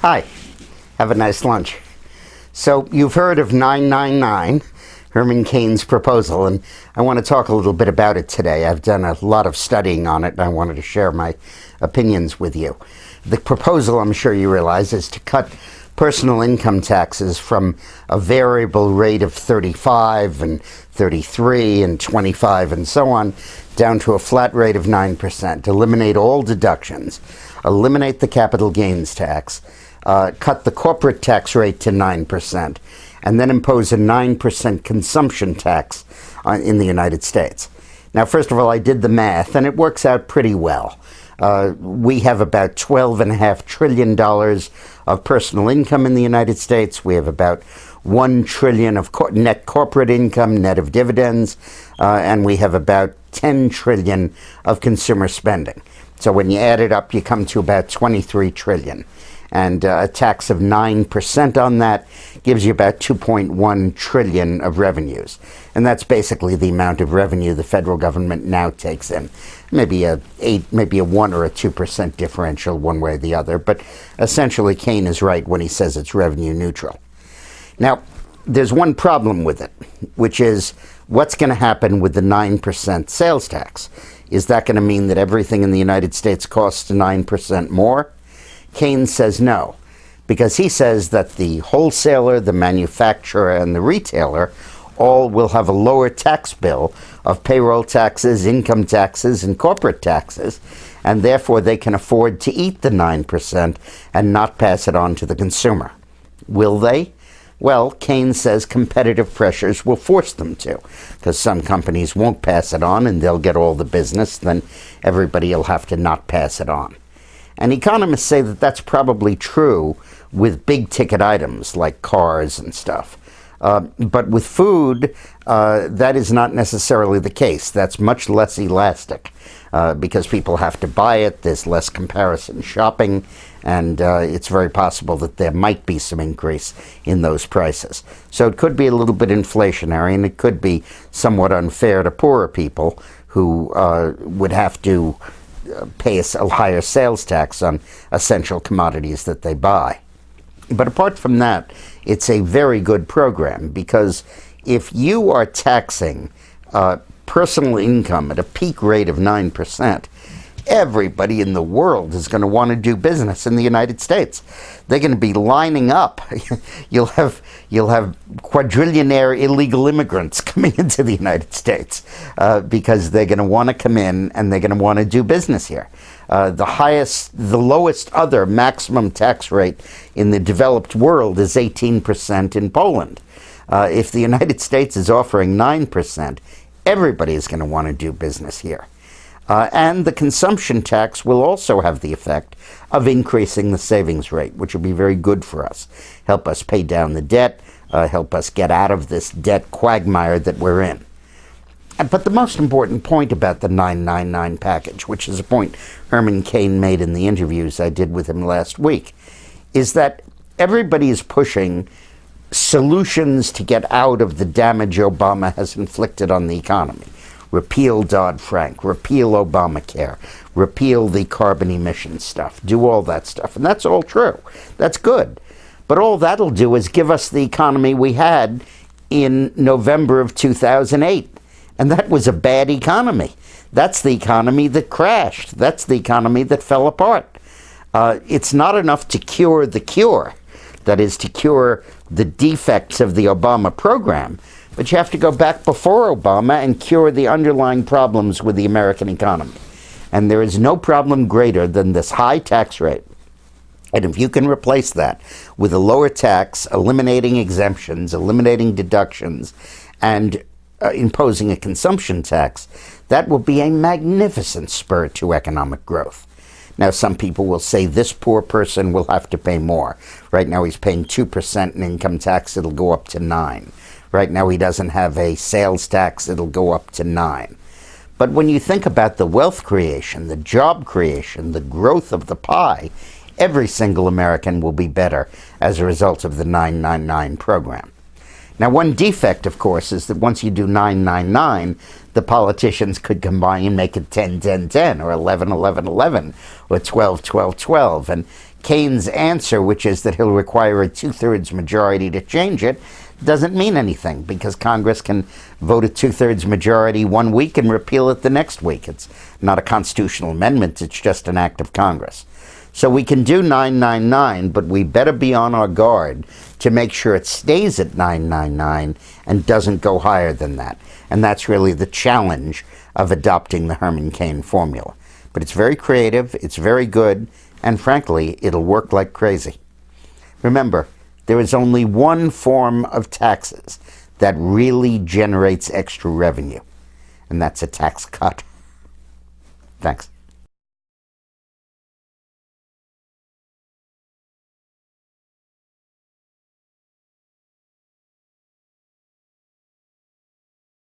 Hi, have a nice lunch. So you've heard of 999, Herman Cain's proposal, and I want to talk a little bit about it today. I've done a lot of studying on it, and I wanted to share my opinions with you. The proposal, I'm sure you realize, is to cut personal income taxes from a variable rate of 35 and 33 and 25 and so on, down to a flat rate of 9%, eliminate all deductions, eliminate the capital gains tax, cut the corporate tax rate to 9%, and then impose a 9% consumption tax in the United States. Now, first of all, I did the math, and it works out pretty well. We have about $12.5 trillion of personal income in the United States. We have about $1 trillion of net corporate income, net of dividends, and we have about $10 trillion of consumer spending. So when you add it up, you come to about $23 trillion. And a tax of 9% on that gives you about $2.1 trillion of revenues. And that's basically the amount of revenue the federal government now takes in. Maybe a 1 or a 2% differential one way or the other. But essentially, Cain is right when he says it's revenue neutral. Now, there's one problem with it, which is what's going to happen with the 9% sales tax? Is that going to mean that everything in the United States costs 9% more? Cain says no, because he says that the wholesaler, the manufacturer, and the retailer all will have a lower tax bill of payroll taxes, income taxes, and corporate taxes, and therefore they can afford to eat the 9% and not pass it on to the consumer. Will they? Well, Cain says competitive pressures will force them to, because some companies won't pass it on and they'll get all the business, then everybody will have to not pass it on. And economists say that that's probably true with big ticket items like cars and stuff. But with food, that is not necessarily the case. That's much less elastic because people have to buy it, there's less comparison shopping, and it's very possible that there might be some increase in those prices. So it could be a little bit inflationary, and it could be somewhat unfair to poorer people who would have to pay a higher sales tax on essential commodities that they buy. But apart from that, it's a very good program, because if you are taxing personal income at a peak rate of 9%, everybody in the world is going to want to do business in the United States. They're going to be lining up. You'll have quadrillionaire illegal immigrants coming into the United States because they're going to want to come in and they're going to want to do business here. The lowest other maximum tax rate in the developed world is 18% in Poland. If the United States is offering 9%, everybody is going to want to do business here. And the consumption tax will also have the effect of increasing the savings rate, which will be very good for us. Help us pay down the debt, help us get out of this debt quagmire that we're in. But the most important point about the 999 package, which is a point Herman Cain made in the interviews I did with him last week, is that everybody is pushing solutions to get out of the damage Obama has inflicted on the economy. Repeal Dodd-Frank, repeal Obamacare, repeal the carbon emission stuff, do all that stuff. And that's all true. That's good. But all that'll do is give us the economy we had in November of 2008. And that was a bad economy. That's the economy that crashed. That's the economy that fell apart. It's not enough to cure the cure, that is, to cure the defects of the Obama program. But you have to go back before Obama and cure the underlying problems with the American economy. And there is no problem greater than this high tax rate. And if you can replace that with a lower tax, eliminating exemptions, eliminating deductions, and imposing a consumption tax, that will be a magnificent spur to economic growth. Now, some people will say this poor person will have to pay more. Right now he's paying 2% in income tax. It'll go up to 9%. Right now he doesn't have a sales tax. It'll go up to 9%. But when you think about the wealth creation, the job creation, the growth of the pie, every single American will be better as a result of the 999 program. Now, one defect, of course, is that once you do 999, the politicians could combine and make it 10-10-10 or 11-11-11 or 12-12-12. And Keynes' answer, which is that he'll require a 2/3 majority to change it, doesn't mean anything, because Congress can vote a 2/3 majority one week and repeal it the next week. It's not a constitutional amendment, it's just an act of Congress. So we can do 999, but we better be on our guard to make sure it stays at 999 and doesn't go higher than that. And that's really the challenge of adopting the Herman-Cain formula. But it's very creative, it's very good, and frankly, it'll work like crazy. Remember, there is only one form of taxes that really generates extra revenue, and that's a tax cut. Thanks.